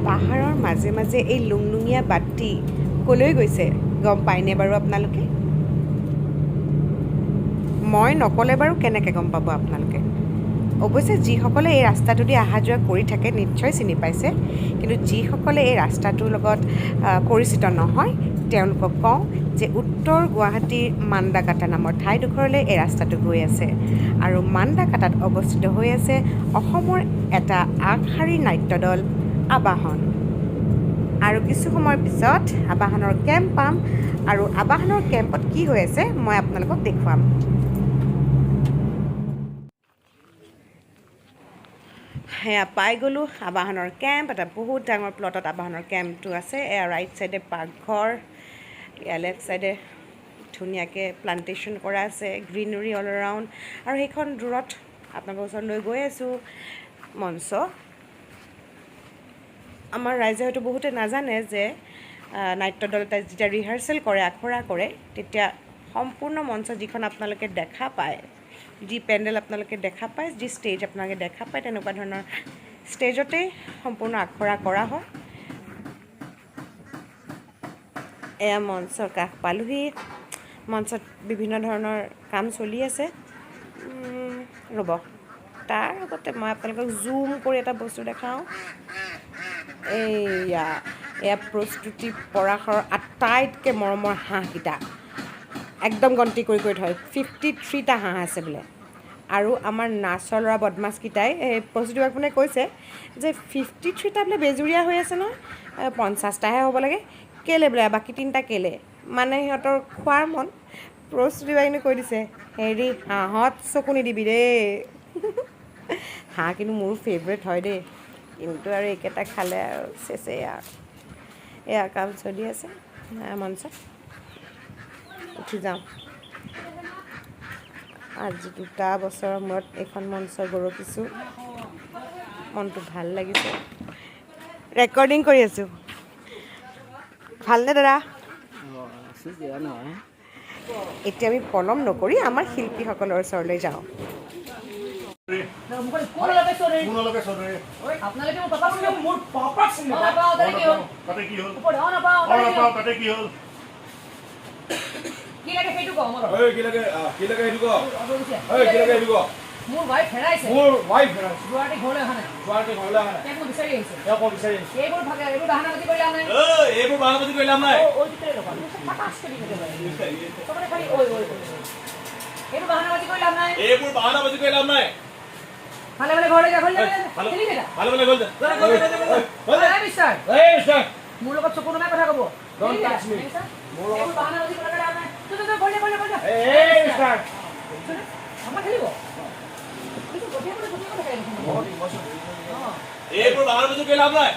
পাহাৰৰ মাজে মাজে এই লুংলুঙীয়া বাটটি কলৈ গৈছে গম পায়নে বাৰু আপোনালোকে? মই নক'লে বাৰু কেনেকৈ গম পাব আপোনালোকে? অৱশ্যে যিসকলে এই ৰাস্তাটোদি অহা যোৱা কৰি থাকে নিশ্চয় চিনি পাইছে, কিন্তু যিসকলে এই ৰাস্তাটোৰ লগত পৰিচিত নহয় তেওঁলোকক কওঁ যে উত্তৰ গুৱাহাটীৰ মান্দাকাটা নামৰ ঠাইডোখৰলৈ এই ৰাস্তাটো গৈ আছে। আৰু মান্দাকাটাত অৱস্থিত হৈ আছে অসমৰ এটা আগশাৰীৰ নাট্য দল আবাহন। আৰু কিছু সময়ৰ পিছত আবাহনৰ কেম্প পাম, আৰু আবাহনৰ কেম্পত কি হৈ আছে মই আপোনালোকক দেখুৱাম। সেয়া পাই গ'লোঁ আবাহনৰ কেম্প। এটা বহুত ডাঙৰ প্লটত আবাহনৰ কেম্পটো আছে। এয়া ৰাইট চাইডে পাকঘৰ, এয়া লেফ্ট চাইডে ধুনীয়াকৈ প্লান্টেশ্যন কৰা আছে, গ্ৰীনেৰী অল এৰাউণ্ড। আৰু সেইখন দূৰত আপোনালোকৰ ওচৰত লৈ গৈ আছোঁ মঞ্চ। আমাৰ ৰাইজে হয়তো বহুতে নাজানে যে নাট্য দল এটা যেতিয়া ৰিহাৰ্চেল কৰে, আখৰা কৰে, তেতিয়া সম্পূৰ্ণ মঞ্চ যিখন আপোনালোকে দেখা পায়, যি পেণ্ডেল আপোনালোকে দেখা পায়, যি ষ্টেজ আপোনালোকে দেখা পায়, তেনেকুৱা ধৰণৰ ষ্টেজতেই সম্পূৰ্ণ আখৰা কৰা হয়। এয়া মঞ্চৰ কাষ পালোহি। মঞ্চত বিভিন্ন ধৰণৰ কাম চলি আছে। ৰ'ব, তাৰ আগতে মই আপোনালোকক জুম কৰি এটা বস্তু দেখাওঁ। এয়া প্ৰস্তুতি পৰাশৰৰ আটাইতকৈ মৰমৰ হাঁহকেইটা একদম গন্তি কৰি কৰি থয়। 53টা হাঁহ আছে বোলে। আৰু আমাৰ নাচৰ ল'ৰা বদমাছকেইটাই এই প্ৰস্তুতি বাবুনে কৈছে যে 53টা বোলে বেজুৰীয়া হৈ আছে নহয়, 50টাহে হ'ব লাগে, কেলৈ বোলে বাকী 3টা কেলৈ? মানে সিহঁতৰ খোৱাৰ মন। প্ৰস্তুতি বাবুনে কৈ দিছে, হেৰি হাঁহত চকু নিদিবি দেই। হাঁহ কিন্তু মোৰো ফেভৰেট হয় দেই, কিন্তু আৰু এইকেইটা খালে আৰু চেচেই আৰু। এয়া কাম চলি আছে মঞ্চত। উঠি যাওঁ। আজি 2টা বছৰৰ মূৰত এইখন মঞ্চ গৰকিছোঁ। মনটো ভাল লাগিছে। ৰেকৰ্ডিং কৰি আছোঁ। ভালনে দাদা? এতিয়া আমি পলম নকৰি আমাৰ শিল্পীসকলৰ ওচৰলৈ যাওঁ। মোৰ ৱাইফ হেৰাইছে। গুৱাহাটী ঘৰলৈ অহা নাই। তেওঁক বিচাৰি আহিছে। এইবোৰ বাহানাবাজি কৰি লাভ নাই। এইবোৰ বাহানাবাজি কৰি লাভ নাই। এইবোৰ বাহানাবাজি কৰি লাভ নাই। এইবোৰ বাহানাবাজি কৰি লাভ নাই। ভালে ভালে ঘৰলৈ যা, ঘৰলৈ যা। ভালে ভালে ঘৰলৈ যা। মিষ্টাৰ, মোৰ লগত চকু নমাই কথা ক'ব। ডোন্ট টাচ মি। এইবোৰ বাহানাবাজি কৰি লাভ নাই। ঘৰলৈ। এই মিষ্টাৰ, আমাৰ খেলিব। এইবোৰ বাহানাবাজি কৰি লাভ নাই।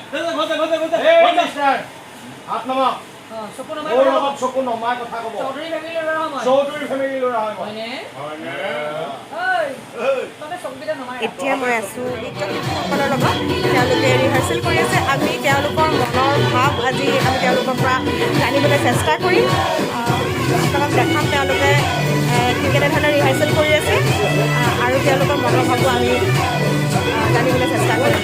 চকু নমাই কথা ক'ব। চৌধুৰী ফেমিলি ল'ৰা হয়। এতিয়া মই আছোঁ নৃত্যশিল্পীসকলৰ লগত। তেওঁলোকে ৰিহাৰ্চেল কৰি আছে। আমি তেওঁলোকৰ মনৰ ভাৱ আজি আমি তেওঁলোকৰ পৰা জানিবলৈ চেষ্টা কৰিম। আপোনালোকক দেখাম তেওঁলোকে কেনেধৰণে ৰিহাৰ্চেল কৰি আছে, আৰু তেওঁলোকৰ মনৰ ভাৱো আমি জানিবলৈ চেষ্টা কৰিম।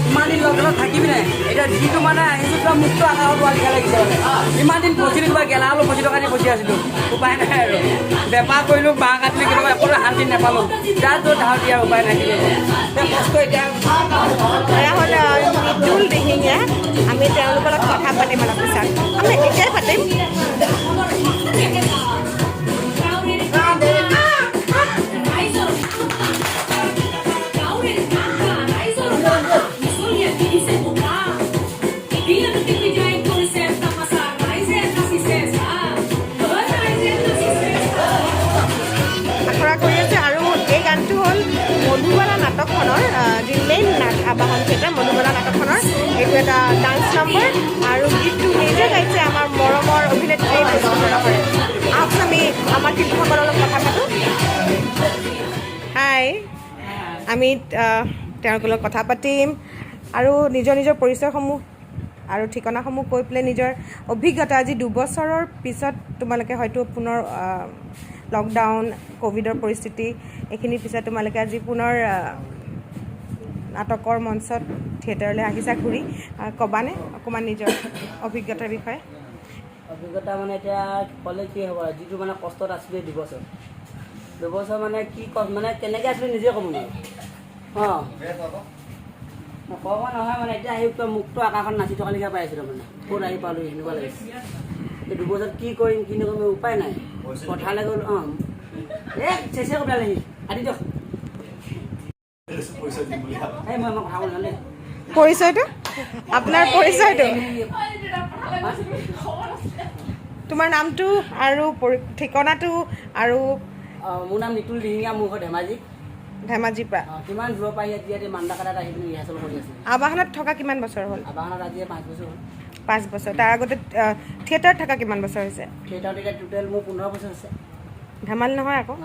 ইমান দিন লকডাউনত থাকিবি নাই, এতিয়া যিটো মানে আহিছোঁ তই মুক্ত আকাশত হোৱা লিখা লাগিছে মানে। ইমান দিন ফচিলোঁ, কিবা গেলা হ'লেও ফচি টকা দি ফচি আছিলোঁ, উপায় নাই আৰু। বেপাৰ কৰিলোঁ, বাঁহ কাটিলোঁ, কেতিয়াবা একো শান্তি নাপালোঁ। যাৰ তোৰ ধাৰ দিয়া উপায় নাছিলে। কষ্ট এতিয়া এয়া হ'ল মৃদুল দিহিঙীয়া। আমি তেওঁলোকৰ লগত কথা পাতিম অলপ পিছত। আমি এতিয়াই পাতিম। নাটকখনৰ যি মেইন আবাহন থিয়েটাৰ মধুবালা নাটকখনৰ এইটো এটা ডান্স নম্বৰ, আৰু গীতটো নিজে গাইছে আমাৰ মৰমৰ অভিনেত্ৰী প্ৰস্তুতি। আহকচোন আমি আমাৰ শিল্পীসকলৰ লগত কথা পাতোঁ। হাই, আমি তেওঁলোকৰ লগত কথা পাতিম আৰু নিজৰ নিজৰ পৰিচয়সমূহ আৰু ঠিকনাসমূহ কৈ পেলাই নিজৰ অভিজ্ঞতা, আজি 2 বছৰৰ পিছত তোমালোকে হয়তো পুনৰ লকডাউন ক'ভিডৰ পৰিস্থিতি এইখিনিৰ পিছত তোমালোকে আজি পুনৰ নাটকৰ মঞ্চত থিয়েটাৰলৈ আহিছা ঘূৰি ক'বানে অকণমান নিজৰ অভিজ্ঞতাৰ বিষয়ে অভিজ্ঞতা মানে এতিয়া ক'লে কি হ'ব যিটো মানে কষ্টত আছিলে দুবছৰ মানে কি মানে কেনেকৈ আছিলে নিজে ক'ব নোৱাৰোঁ ক'ব নহয় মানে এতিয়া আহি মুক্ত আকাশত নাচি থকা লিখা পাই আছিলোঁ মানে ক'ত আহি পালোঁ সেনেকুৱা লাগিছে এই দুবছৰত কি কৰিম কি নকৰিম উপায় নাই পথাৰলৈ গ'ল চেচে ক'বলৈ আহি আদি দিয়ক এই মই কথা ক'লো জানে পৰিচয়টো আপোনাৰ পৰিচয়টো তোমাৰ নামটো আৰু ঠিকনাটো আৰু মোৰ নাম নিতুল দিহিঙীয়া মোৰ ঘৰ ধেমাজিৰ পৰা কিমান দূৰৰ পৰা ইয়াতে মান্দাকাটাত আহি পিনি ৰিহাৰ্চেল কৰি আছোঁ আবাহনত থকা কিমান বছৰ হ'ল আবাহনত আজি 5 বছৰ হ'ল 5 বছৰ তাৰ আগতে থিয়েটাৰত থকা কিমান বছৰ হৈছে থিয়েটাৰত এতিয়া টোটেল মোৰ 15 বছৰ হৈছে ধেমালি নহয় আকৌ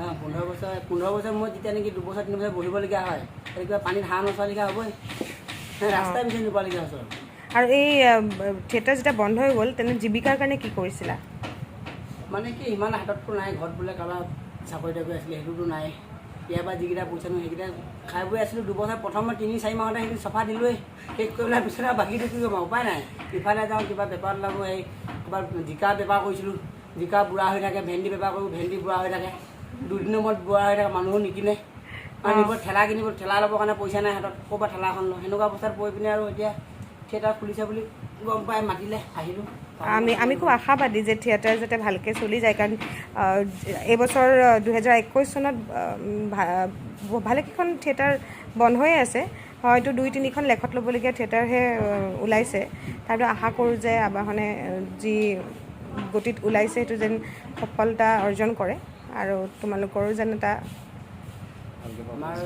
15 বছৰ মই যেতিয়া নেকি 2 বছৰ 3 বছৰ বহিবলগীয়া হয় এই কিবা পানীত হাঁহ নচোৱালগীয়া হ'বই ৰাস্তাই বিচাৰি নোপোৱালগীয়া হৈছে আৰু এই থিয়েটাৰ যেতিয়া বন্ধ হৈ গ'ল তেনে জীৱিকাৰ কাৰণে কি কৰিছিলা মানে কি ইমান হাতততো নাই ঘৰত বোলে কাৰোবাৰ চাকৰি তাকৰি আছিলে সেইটোতো নাই ইয়াৰ পৰা যিকেইটা পইচা নো সেইকেইটা খাই বৈ আছিলোঁ 2 বছৰ প্ৰথম 3-4 মাহতে সেইখিনি চফা দিলোঁৱেই শেষ কৰি পেলাই পিছত আৰু বাকীটো কি কৰিম উপায় নাই ইফালে যাওঁ কিবা বেপাৰত লাগো এই কিবা জিকা বেপাৰ কৰিছিলোঁ জিকা বুঢ়া হৈ থাকে ভেন্দি বেপাৰ কৰোঁ ভেন্দি বুঢ়া হৈ থাকে 2 দিনৰ মূৰত বুঢ়া হৈ থাকে মানুহো নিকিনে আনিব ঠেলা কিনিব ঠেলা ল'বৰ কাৰণে পইচা নাই হাতত ক'ৰবাত ঠেলা এখন লওঁ সেনেকুৱা অৱস্থাত পৰি পিনে আৰু এতিয়া থিয়েটাৰ খুলিছে বুলি গম পাই মাতিলে আহিলোঁ আমি খুব আশাবাদী যে থিয়েটাৰ যাতে ভালকৈ চলি যায় কাৰণ এইবছৰ 2021 চনত ভালেকেইখন থিয়েটাৰ বন্ধ হৈ আছে হয়তো 2-3খন লেখত ল'বলগীয়া থিয়েটাৰহে ওলাইছে তাৰপিছত আশা কৰোঁ যে আবাহনে যি গতিত ওলাইছে সেইটো যেন সফলতা অৰ্জন কৰে আৰু তোমালোকৰো যেন এটা আমাৰ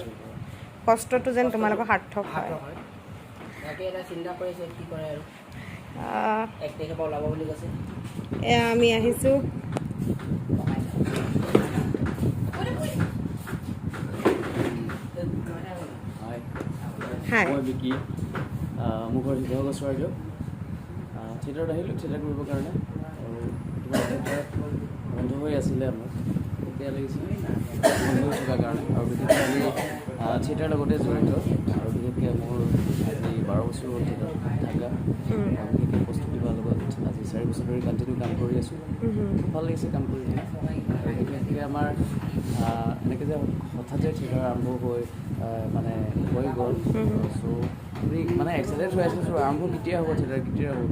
কষ্টটো যেন তোমালোকৰ সাৰ্থক হয় তাকে এটা চিন্তা কৰিছে কি কৰে আৰু 1 তাৰিখৰ পৰা ওলাব বুলি কৈছে আমি আহিছোঁ মই বিকি মোৰ ঘৰ শিৱসাগৰ থিয়েটাৰত আহিলোঁ থিয়েটাৰ কৰিবৰ কাৰণে আৰু তোমাৰ থিয়েটাৰ বন্ধ হৈ আছিলে আমাৰ বেয়া লাগিছিলে বন্ধ হৈ থকাৰ কাৰণে আৰু বিশেষকৈ আমি থিয়েটাৰৰ লগতে জড়িত আৰু বিশেষকৈ মোৰ আজি 12 বছৰ হ'ল থিয়েটাৰত থকা বিশেষকৈ প্ৰস্তুতি হোৱাৰ লগত আজি 4 বছৰ ধৰি কণ্টিনিউ কাম কৰি আছোঁ ভাল লাগিছে কাম কৰি আৰু বিশেষকৈ আমাৰ এনেকৈ যে হঠাৎ যে থিয়েটাৰ আৰম্ভ হৈ মানে হৈ গ'ল চ' আমি মানে এক্সাইটেড হৈ আছোঁ চ' আৰম্ভ কেতিয়া হ'ব থিয়েটাৰ কেতিয়া হ'ব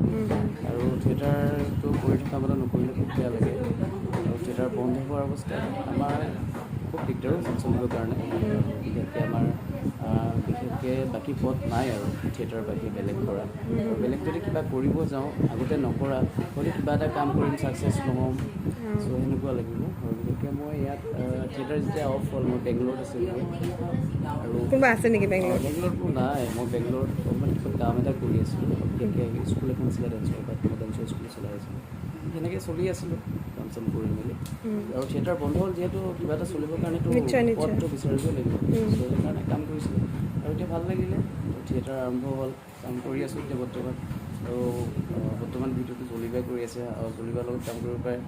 আৰু থিয়েটাৰটো কৰি থকা মানে নকৰিলে খুব বেয়া লাগে আৰু থিয়েটাৰ বন্ধ হোৱাৰ অৱস্থাত আমাৰ খুব দিগদাৰো চলিবৰ কাৰণে বিশেষকৈ আমাৰ বিশেষকৈ বাকী পথ নাই আৰু থিয়েটাৰৰ বাকী বেলেগ কৰা আৰু বেলেগ যদি কিবা কৰিব যাওঁ আগতে নকৰা হয়তো কিবা এটা কাম কৰিম ছাকচেছ নহ'ম চ' সেনেকুৱা লাগিব আৰু বিশেষকৈ মই ইয়াত থিয়েটাৰ যেতিয়া অফ হ'ল মই বেংগলোৰত আছিলোঁ আৰু কোনোবা আছে নেকি বেংগলোৰত বেংগলোৰতো নাই মই বেংগলোৰত অকণমান কিবা কাম এটা কৰি আছিলোঁ বিশেষকৈ স্কুল এখন আছিলে ডেন্সৰ তাত মই ডেন্সৰ স্কুল চলাই আছিলোঁ সেনেকৈ চলি আছিলোঁ কাম চাম কৰি মেলি আৰু থিয়েটাৰ বন্ধ হ'ল যিহেতু কিবা এটা চলিবৰ কাৰণেতো পথটো বিচাৰিবই লাগিব চ' সেইকাৰণে কাম কৰিছিলোঁ আৰু এতিয়া ভাল লাগিলে থিয়েটাৰ আৰম্ভ হ'ল কাম কৰি আছোঁ এতিয়া বৰ্তমান আৰু বৰ্তমান ভিডিঅ'টো জলিবাই কৰি আছে আৰু জলিবাৰ লগত কাম কৰিব পাৰে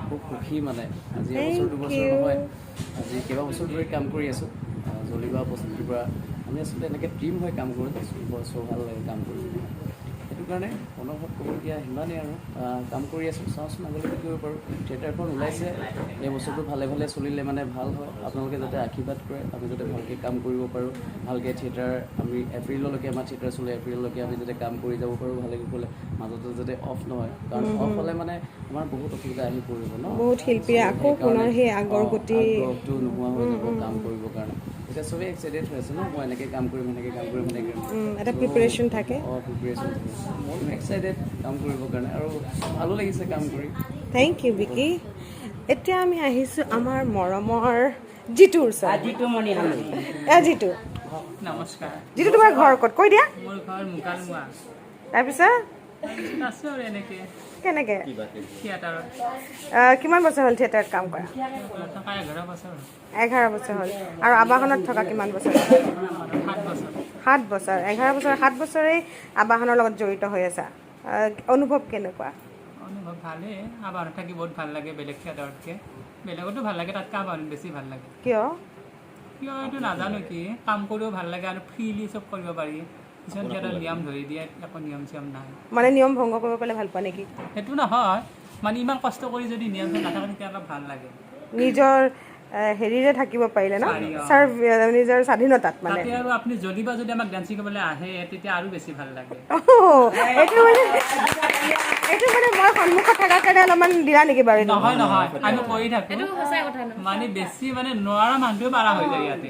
খুব সুখী মানে আজি এবছৰ 2 বছৰ নহয় আজি কেইবা বছৰ ধৰি কাম কৰি আছোঁ জলিবা প্ৰস্তুতিৰ পৰা আমি আচলতে এনেকৈ টিম হৈ কাম কৰোঁ চ' ভাল লাগে কাম কৰি সেইটো কাৰণে অনুভৱ কৰিবলগীয়া সিমানেই আৰু কাম কৰি আছোঁ চাওঁচোন আগলৈ কি কৰিব পাৰোঁ থিয়েটাৰখন ওলাইছে এই বছৰটো ভালে ভালে চলিলে মানে ভাল হয় আপোনালোকে যাতে আশীৰ্বাদ কৰে আমি যাতে ভালকৈ কাম কৰিব পাৰোঁ ভালকৈ থিয়েটাৰ আমি এপ্ৰিললৈকে আমাৰ থিয়েটাৰ চলে এপ্ৰিললৈকে আমি যাতে কাম কৰি যাব পাৰোঁ ভালে কুশলে মাজতে যাতে অফ নহয় কাৰণ অফ হ'লে মানে আমাৰ বহুত অসুবিধা আহি পৰিব ন বহুত শিল্পীয়ে আকৌ পুনৰ সেই আগৰ গতি আগ্ৰহটো নোহোৱা হৈ যাব কাম কৰিবৰ কাৰণে এতিয়া চবেই এক্সাইটেড হৈ আছে ন মই এনেকৈ কাম কৰিম সেনেকৈ কাম কৰিম সেনেকৈ এটা প্ৰিপেৰেশ্যন থাকে প্ৰিপেৰেশ্যন থাকে ময়ো এক্সাইটেড কাম কৰিবৰ কাৰণে আৰু ভালো লাগিছে কাম কৰি থেংক ইউ বিকি এতিয়া আমি আহিছোঁ আমাৰ মৰমৰ জিতুৰ ওচৰত জিতু নমস্কাৰ জিতু তোমাৰ ঘৰ ক'ত কৈ দিয়া মোৰ ঘৰ মুকালমুৱা তাৰপিছত আছোঁ আৰু এনেকৈ কেনেকৈ থিয়েটাৰত কিমান বছৰ হ'ল থিয়েটাৰত কাম কৰা থকা 11 বছৰ 11 বছৰ হ'ল আৰু আবাহনত থকা কিমান বছৰ 7 বছৰ 7 বছৰ 11 বছৰ 7 বছৰেই আবাহনৰ লগত জড়িত হৈ আছা অনুভৱ কেনেকুৱা অনুভৱ ভালেই আবাহনত থাকি বহুত ভাল লাগে বেলেগ থিয়েটাৰতকৈ বেলেগতো ভাল লাগে তাতকৈ আবাহনত বেছি ভাল লাগে কিয় কিয় এইটো নাজানো কি কাম কৰিও ভাল লাগে আৰু ফ্ৰীলি চব কৰিব পাৰি কিছুমান থিয়েটাৰ নিয়ম ধৰি দিয়ে একো নিয়ম চিয়ম নাই মানে নিয়ম ভংগ কৰিব পাৰিলে ভাল পোৱা নেকি সেইটো নহয় মানে ইমান কষ্ট কৰি যদি নিয়ম চিয়ম নাথাকে তেতিয়া অলপ ভাল লাগে নিজৰ হেৰিৰে থাকিব পাৰিলে ন পাৰি, অ। ছাৰ নিজৰ স্বাধীনতাত মানে তাতে আৰু আপুনি যদি আমাক ডান্স শিকাবলৈ আহে তেতিয়া আৰু বেছি ভাল লাগে এইটো মানে মই সন্মুখত থকাৰ কাৰণে অলপমান দিলা নেকি বাৰু এইটো? নহয় আমি কৰি থাকো মানে বেছি মানে নোৱাৰা মানুহটোৱে পাৰা হৈ যায় ইয়াতে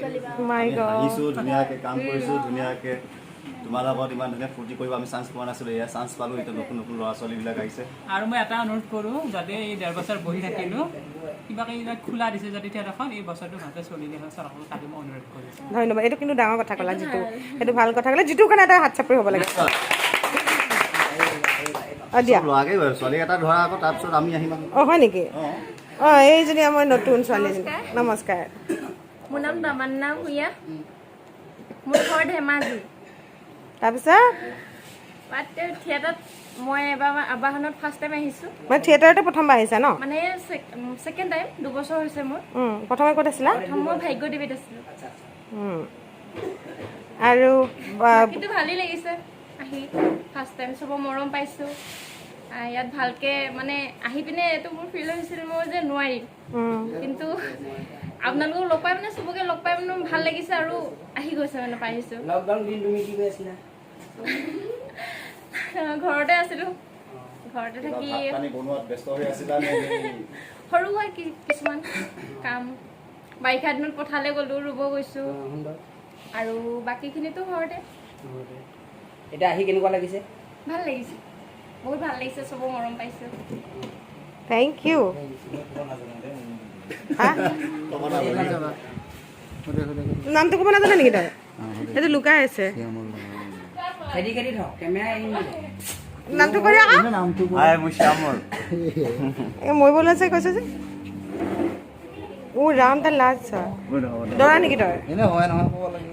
My God. আহিছোঁ ধুনীয়াকৈ কাম কৰিছোঁ ধুনীয়াকৈ তোমাৰ লগত ইমান ধুনীয়া ফূৰ্তি কৰিব আমি চান্স পোৱা নাছিলোঁ এয়া চান্স পালোঁ এতিয়া নতুন নতুন ল'ৰা ছোৱালীবিলাক আহিছে আৰু মই এটা অনুৰোধ কৰোঁ যাতে এই 1.5 বছৰ বহি থাকিলোঁ কিবাকে এইবিলাক খোলা দিছে যদি থিয়েটাৰখন এই বছৰটো ভালকৈ চলিলে হয় চৰকাৰক তাকে মই অনুৰোধ কৰিছোঁ ধন্যবাদ এইটো কিন্তু ডাঙৰ কথা ক'লা যিটো সেইটো ভাল কথা ক'লা যিটো কাৰণে এটা হাত চাপৰি হ'ব লাগে দিয়া ল'ৰাকে ছোৱালী এটা ধৰা আকৌ তাৰপিছত আমি আহিম অঁ হয় নেকি অঁ এইজনী আমাৰ নতুন ছোৱালীজনী নমস্কাৰ মোৰ নাম তামান্না ভূঞা মোৰ ঘৰ ধেমাজি তাৰপিছত থিয়েটাৰত মই এবাৰ আবাহনত ফাৰ্ষ্ট টাইম আহিছোঁ মানে থিয়েটাৰতে প্ৰথমবাৰ আহিছা ন মানে ছেকেণ্ড টাইম 2 বছৰ হৈছে মোৰ প্ৰথমে ক'ত আছিলা প্ৰথম মই ভাগ্যদেৱীত আছিলোঁ আৰু কিন্তু ভালেই লাগিছে আহি ফাৰ্ষ্ট টাইম চবৰ মৰম পাইছোঁ ইয়াত ভালকৈ মানে আহি পিনে এইটো মোৰ ফিল হৈছিল মই যে নোৱাৰিম কিন্তু আপোনালোকক লগ পাই মানে চবকে লগ পাই মানে ভাল লাগিছে আৰু আহি গৈছে মানে পাৰিছোঁ লকডাউন দিন তুমি কি কৰি আছিলা ঘৰতে আছিলোঁ ঘৰতে থাকি বনোৱাত ব্যস্ত হৈ আছিলা সৰু হয় কিছুমান কাম বাৰিষা দিনত পথাৰলৈ গ'লোঁ ৰুব গৈছোঁ আৰু বাকীখিনিতো ঘৰতে এতিয়া আহি কেনেকুৱা লাগিছে ভাল লাগিছে বহুত ভাল লাগিছে চবৰ মৰম পাইছোঁ থেংক ইউ নামটো ক'ব নাজানে নেকি তই সেইটো লুকাই আছে খেদি থ কেমেৰা আহিম নামটো কৰি আকৌ মই বোলো আছে কৈছে যে ৰাম তাৰ লাজ দৰা নেকি তই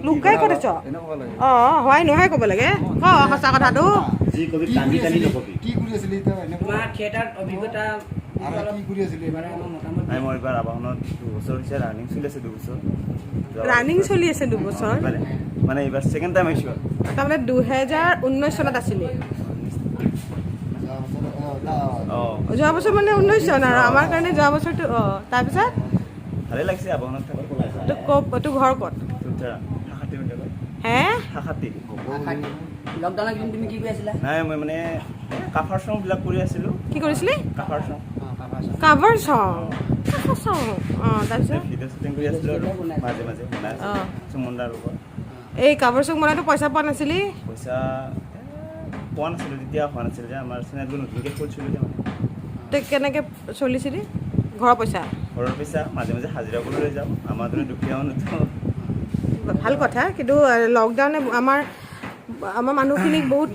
লুকাই ক'ত আছ অঁ হয় নহয় ক'ব লাগে ক সঁচা কথাটো তোমাৰ থিয়েটাৰত অভিজ্ঞতা মই এইবাৰ আবাহনত 2 বছৰ হৈছে ৰানিং চলি আছে 2 বছৰ ৰানিং চলি আছে 2 বছৰ মানে এইবাৰ ছেকেণ্ড টাইম আহিছোঁ তাৰমানে 2019 চনত আছিলে যোৱা বছৰ মানে 19 চন আৰু আমাৰ কাৰণে যোৱা বছৰটো তাৰপিছত ভালেই লাগিছে আবাহনত থাকি তোৰ ঘৰ ক'ত হে লকডাউনৰ দিন তুমি কি কৰি আছিলা নাই মই মানে কাফাৰ চংবিলাক কৰি আছিলোঁ কি কৰিছিলি কাফাৰ চং কাভাৰ চং অঁ তাৰপিছত ভিডিঅ' শ্বুটিং কৰি আছিলোঁ আৰু মাজে মাজে বনাই আছিলোঁ সুমন্দাৰ লগত এই কাভাৰ চং বনাইতো পইচা পোৱা নাছিলি পইচা পোৱা নাছিলোঁ তেতিয়া হোৱা নাছিল যে আমাৰ চিনাৰিবোৰ নতুনকৈ কৰিছিলোঁ যে মানে তই কেনেকৈ চলিছিলি ঘৰৰ পইচা ঘৰৰ পইচা মাজে মাজে হাজিৰা কৰিবলৈ যাওঁ আমাৰ দৰে দুখীয়া মানুহটো ভাল কথা কিন্তু লকডাউনে আমাৰ মানুহখিনিক বহুত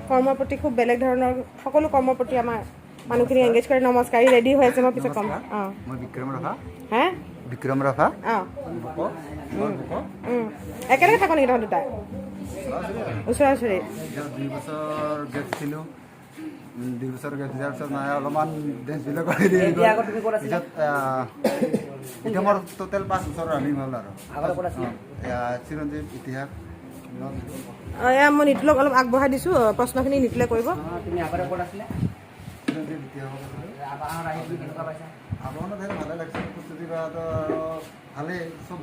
কৰ্মৰ প্ৰতি খুব বেলেগ ধৰণৰ সকলো কৰ্মৰ প্ৰতি আমাৰ মানুহখিনি এংগেজ কৰি নমস্কাৰ ৰেডি হৈ আছে মই পিছত ক'ম অঁ মই বিক্ৰম ৰভা হে বিক্ৰম ৰভা অঁ একেলগে থাকো নেকি তহঁত দুটাই ওচৰা ওচৰি 2 বছৰ গেপ ছিলোঁ 2 বছৰ গেপ দিয়াৰ পিছত মানে অলপমান ডেন্সবিলাক কৰি দি এতিয়া আগত তুমি ক'ত আছিলা এতিয়া মোৰ টোটেল 5 বছৰ ৰানিং হ'ল আৰু আগতে ক'ত আছিলা চিৰঞ্জীৱ ইতিহাস এয়া মই নিতুলক অলপ আগবঢ়াই দিছোঁ প্ৰশ্নখিনি নিতুলে কৰিব তুমি আগতে ক'ত আছিলা চিৰঞ্জীৱ ইতিহাসত আছিলোঁ আবাহনত আহি তুমি কেনেকুৱা পাইছা আবাহনত ভালে লাগিছে প্ৰস্তুতি কৰাটো ভালেই চব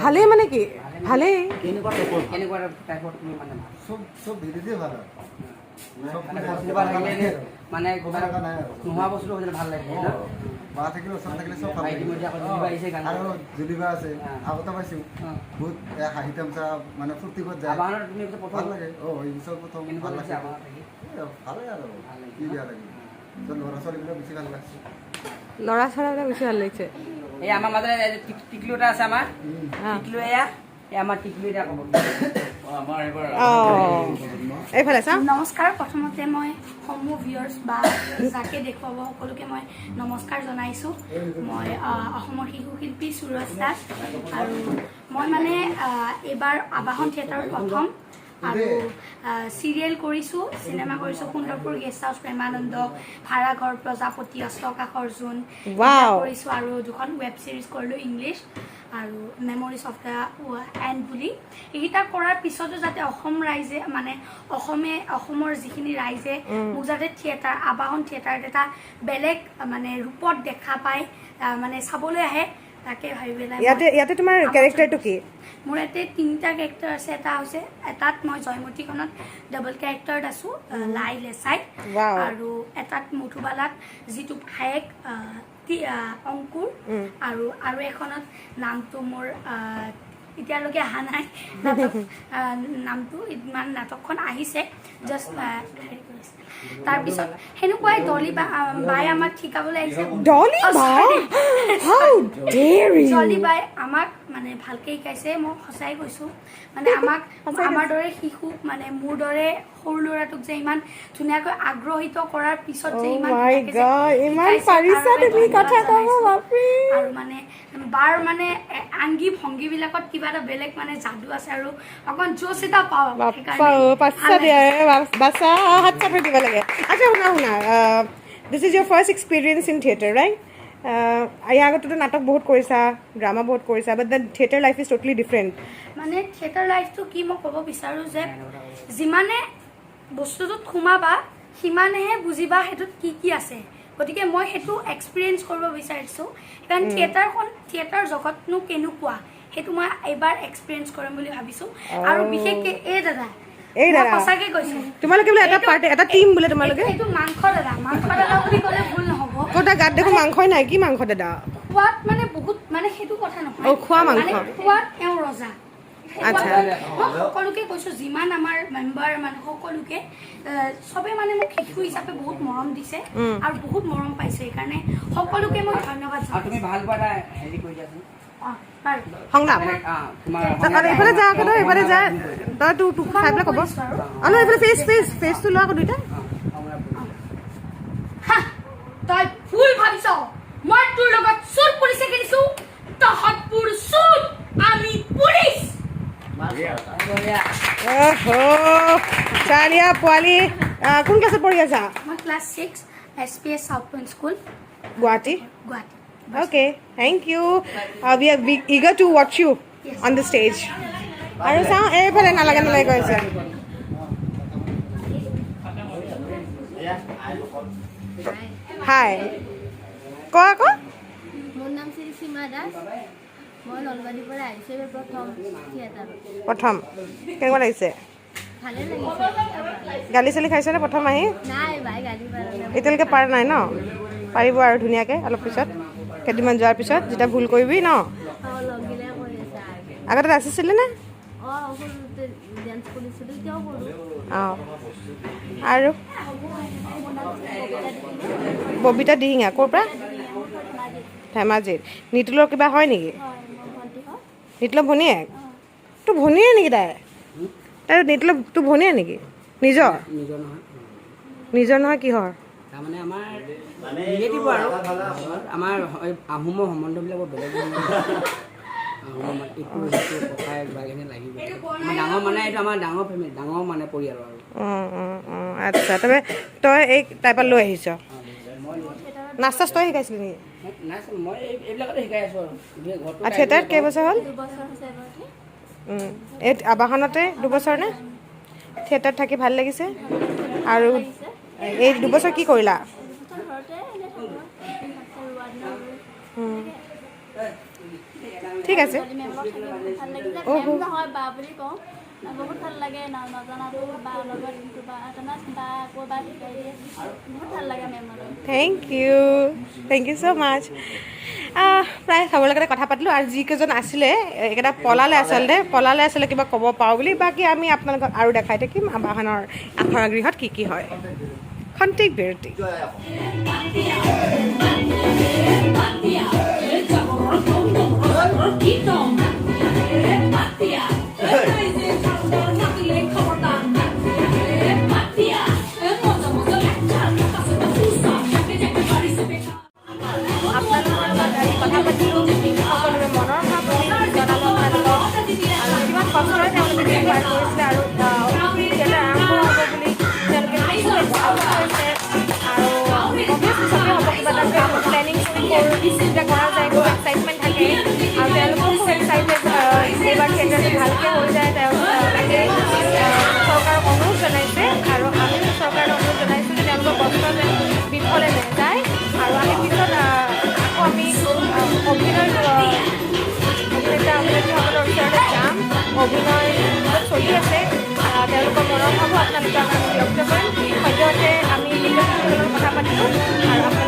ভালেই মানে কি ভালেই কেনেকুৱা টাইপৰ তুমি মানে চব ভিডিঅ'তে ভাল হয় মানে নোহোৱা বস্তুটো হৈ ভাল লাগে মা থাকিলে ওচৰত থাকিলে চব ভাল আৰু জুলিবা আছে আগতে পাইছোঁ বহুত হাঁহি তামচা মানে ফূৰ্তি কৰি যায় ভাল লাগে এই বছৰ প্ৰথম ভাল লাগিছে ভালেই আৰু কি বেয়া লাগে ল'ৰা ছোৱালীবিলাক বেছি ভাল লাগিছে ল'ৰা ছোৱালীবিলাক বেছি ভাল লাগিছে এই আমাৰ মাজতে টিকলু এটা আছে আমাৰ টিকলু এয়া এই আমাৰ টিকলু এটা ক'ব এইফালে চাওঁ নমস্কাৰ প্ৰথমতে মই সমূহ ভিউৱাৰ্ছ বা যাকে দেখুৱাব সকলোকে মই নমস্কাৰ জনাইছোঁ মই অসমৰ শিশু শিল্পী সুৰজ দাস আৰু মই মানে এইবাৰ আবাহন থিয়েটাৰত প্ৰথম আৰু চিৰিয়েল কৰিছোঁ, চিনেমা কৰিছোঁ, সুন্দৰপুৰ গেষ্ট হাউচ, প্ৰেমানন্দ, ভাড়াঘৰ, প্ৰজাপতি, অষ্টকাশ অৰ্জুন কৰিছোঁ আৰু 2খন ৱেব ছিৰিজ কৰিলোঁ ইংলিছ আৰু মেমৰিজ অফ দ্য এণ্ড বুলি। এইকেইটা কৰাৰ পিছতো যাতে অসম ৰাইজে মানে অসমৰ যিখিনি ৰাইজে মোক যাতে থিয়েটাৰ আবাহন থিয়েটাৰত এটা বেলেগ মানে ৰূপত দেখা পায়, মানে চাবলৈ আহে, তাকে ভাবি পেলাই। ইয়াতে তোমাৰ কেৰেক্টাৰটো কি? মোৰ ইয়াতে 3টা কেৰেক্টাৰ আছে। এটা হৈছে এটাত মই জয়মতীখনত ডাবল কেৰেক্টাৰত আছোঁ, লাই লেচাই, আৰু এটাত মধুবালাত যিটো ভায়েক অংকুৰ, আৰু এখনত নামটো মোৰ এতিয়ালৈকে অহা নাই নামটো, ইমান নাটকখন আহিছে জাষ্ট তাৰপিছত সেনেকুৱাই ডলি বাই আমাক শিকাবলৈ আহিছে। ডলি বাই আমাক মানে ভালকে শিকাইছে, মই সঁচাই কৈছোঁ। মানে আমাক আমাৰ দৰে শিশুক মানে মোৰ দৰে সৰু ল'ৰাটোক যে ইমান ধুনীয়াকৈ আগ্ৰহিত কৰাৰ পিছত যে আৰু মানে বাৰ মানে আংগী ভংগীবিলাকত কিবা এটা বেলেগ মানে যাদু আছে আৰু অকণ জোচ এটা পাওঁ। আচ্ছা শুনা, this is your first experience in theatre, right? ইয়াৰ আগতেতো নাটক বহুত কৰিছা, ড্ৰামা বহুত কৰিছা, but the theatre life is totally different. মানে থিয়েটাৰ লাইফটো কি মই ক'ব বিচাৰোঁ যে যিমানে বস্তুটোত সোমাবা সিমানেহে বুজিবা সেইটোত কি কি আছে। গতিকে মই সেইটো এক্সপিৰিয়েঞ্চ কৰিব বিচাৰিছোঁ, কাৰণ থিয়েটাৰ জগতনো কেনেকুৱা সেইটো মই এইবাৰ এক্সপিৰিয়েঞ্চ কৰিম বুলি ভাবিছোঁ। আৰু বিশেষকৈ সঁচাকৈ কৈছোঁ, তোমালোকে বোলে এটা পাৰ্টি, এটা টিম বোলে তোমালোকে? এইটো মাংস দাদা বুলি ক'লে ভুল নহ'ব। ক'তা গাত দেখো মাংসই নাই, কি মাংস দাদা? খোৱাত মানে বহুত, মানে সেইটো কথা নহয়, খোৱা মাংস, খোৱাত এওঁ ৰজা। মই সকলোকে কৈছোঁ, যিমান আমাৰ মেম্বাৰ মানে সকলোকে চবে মানে মোক শিশু হিচাপে বহুত মৰম দিছে আৰু বহুত মৰম পাইছে, সেইকাৰণে সকলোকে মই ধন্যবাদ জনাইছোঁ। সংলাপ এইফালে যা আকৌ, এইফালে যা, তই তোক খাই পেলাই ক'ব। নহয় এইফালে ফেচটো লোৱা আকৌ দুইটা। তই ভুল ভাবিছ, মই তোৰ লগত চুৰ পুলিচে খেলিছোঁ, তহঁতবোৰ চুৰ, আমি পুলিচ। চাৰিয়া পোৱালি কোন ক্লাছত পঢ়ি আছা? মই class 6 SPS south point school, Guwahati. Okay, thank you. We are eager to watch you on the stage. আৰু চাওঁ এইফালে নালাগে কৈ আছে। হাই, ক আকৌ। মোৰ নাম শ্ৰী সীমা দাস, মই নলবাৰীৰ পৰা আহিছোঁ প্ৰথম থিয়েটাৰত। প্ৰথম কেনেকুৱা লাগিছে? ভালে লাগিছে। গালি চালি খাইছেনে প্ৰথম আহি? নাই ভাই, গালি পাৰা নাই। এতিয়ালৈকে পাৰা নাই ন? পাৰিব আৰু ধুনীয়াকৈ অলপ পিছত, কেইদিনমান যোৱাৰ পিছত যেতিয়া ভুল কৰিবি ন? লগগিলাই কৰি আছে আগতে নাচিছিলে নে? সৰুতে ডেন্স কৰিছিলোঁ, এতিয়াও কৰোঁ। আৰু ববিতা দিহিঙা ক'ৰ পৰা? ধেমাজিত। নিতুলৰ কিবা হয় নেকি? নিতুলৰ ভনীয়েক? তোৰ ভনীয়ে নেকি তাই নিতুলৰ তোৰ ভনীয়ে নেকি? নিজৰ নহয় কিহৰ? তাৰমানে আমাৰ ৰিলেটিভ আৰু আমাৰ আহোমৰ সম্বন্ধবিলাক বেলেগ ডাঙৰ মানে এইটো আমাৰ ডাঙৰ ফেমিলি, ডাঙৰ মানে পৰিয়াল আৰু। আচ্ছা, তাৰপৰা তই এই তাইৰ পৰা লৈ আহিছ? নাচ চাচ তই শিকাইছিলি নেকি? মই এইবিলাকতে শিকাই আছোঁ আৰু। থিয়েটাৰত কেইবছৰ হ'ল? এই আবাহনতে 2 বছৰ নে? থিয়েটাৰত থাকি ভাল লাগিছে? আৰু এই 2 বছৰ কি কৰিলা? ঠিক আছে। বহুত ভাল লাগে, নজনাটো বা লগত ক'ৰবাত শিকাই দিয়ে, বহুত ভাল লাগে মেমৰ। থেংক ইউ ছ' মাছ। প্ৰায় চবৰ লগতে কথা পাতিলোঁ, আৰু যিকেইজন আছিলে এইকেইটা পলালে আচলতে কিবা ক'ব পাৰোঁ বুলি। বাকী আমি আপোনালোকক আৰু দেখাই থাকিম আবাহনৰ আখৰা গৃহত কি হয়। খন্তেক বিৰতি। কথা পাতিলোঁ, সকলোৰে মনৰ ভাৱ জনালোঁ আপোনালোকক, আৰু কিমান কষ্টৰে তেওঁলোকে কৰিছিলে আৰু অভিনয় চলি আছে তেওঁলোকৰ মনৰ ভাৱো আপোনালোকে আমাক ব্যক্ত কৰিম সদ্যহতে আমি কথা পাতিলোঁ আৰু